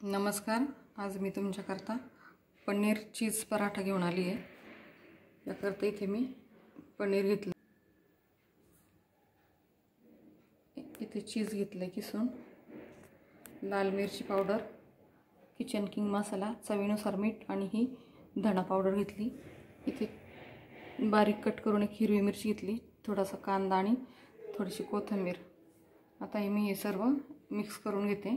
नमस्कार। आज मी तुमच्याकरता पनीर चीज पराठा घेऊन आली आहे। याकरता इथे मी पनीर घेतलं, इथे चीज घेतलं किसून, लाल मिरची पावडर, किचन किंग मसाला, चवीनुसार मीठ आणि ही धना पावडर घेतली। इथे बारीक कट करून एक हिरवी मिरची घेतली, थोडासा कांदा आणि थोडीशी कोथिंबीर। आता मी हे सर्व मिक्स करून घेते।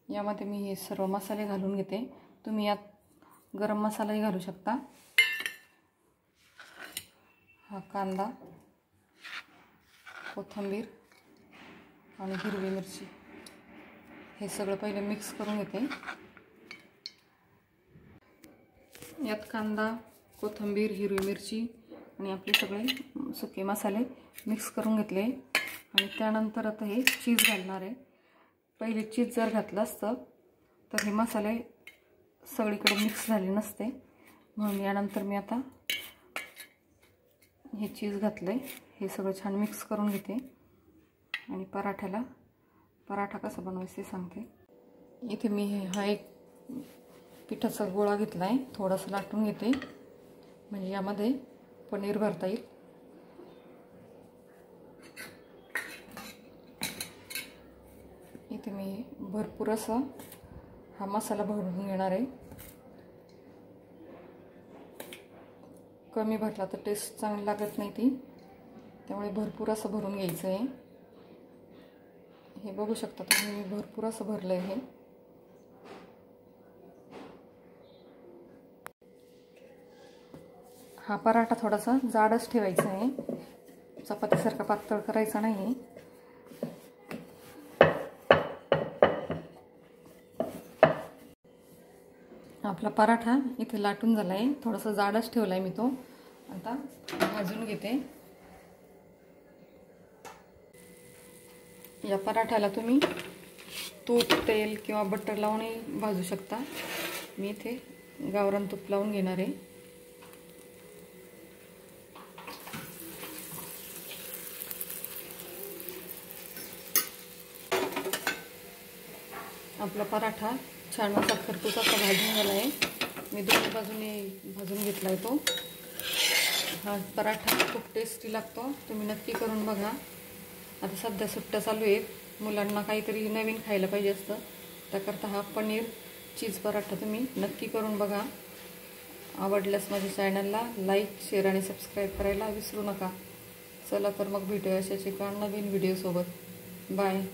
यामध्ये मी हे सर्व मसाले घालून घेते। तुम्ही यात गरम मसालाही घालू शकता। हा कांदा, कोथिंबीर आणि हिरवी मिरची हे सगळं पहिले मिक्स करून घेते। यात कांदा, कोथिंबीर, हिरवी मिरची आणि आपले सगळे सुके मसाले मिक्स करून घेतले आणि त्यानंतर आता हे चीज घालणार आहे। पहिले चीज जर घातलं असतं तर हे मसाले सगळीकडे मिक्स झाले नसते, म्हणून यानंतर मी आता हे चीज घातले। हे सगळं छान मिक्स करून घेते आणि पराठा कसा बनवायचा सांगते। इथे मी हा एक पिठाचा गोळा घेतला आहे, थोडासा लाटून घेते म्हणजे यामध्ये पनीर भरता येईल। इथे मी भरपूर असा हा मसाला भरून घेणार आहे। कमी भरला तर टेस्ट चांगली लागत नाही ती, त्यामुळे भरपूर असं भरून घ्यायचं आहे। हे बघू शकता तुम्ही, मी भरपूर असं भरलंय। हे हा पराठा थोडासा जाडच ठेवायचा आहे, चपातीसारखा पातळ करायचा नाही। आपला पराठा इथे लाटून झाला आहे, थोडासा जाडच ठेवला आहे मी तो। आता भाजून घेते। या पराठ्याला तुम्ही तूप, तेल किंवा बटर लावूनही भाजू शकता। मी इथे गावरान तूप लावून घेणार आहे। आपला पराठा छान असा खरपूस असा भाजून झाला आहे। मी दोन्ही बाजूने भाजून घेतला आहे तो। हा पराठा खूप टेस्टी लागतो, तुम्ही नक्की करून बघा। आता सध्या सुट्ट्या चालू आहेत, मुलांना काहीतरी नवीन खायला पाहिजे असतं, त्याकरता हा पनीर चीज पराठा तुम्ही नक्की करून बघा। आवडल्यास माझ्या चॅनलला लाईक, शेअर आणि सबस्क्राईब करायला विसरू नका। चला तर मग भेटूया अशाच एका नवीन व्हिडिओसोबत। बाय।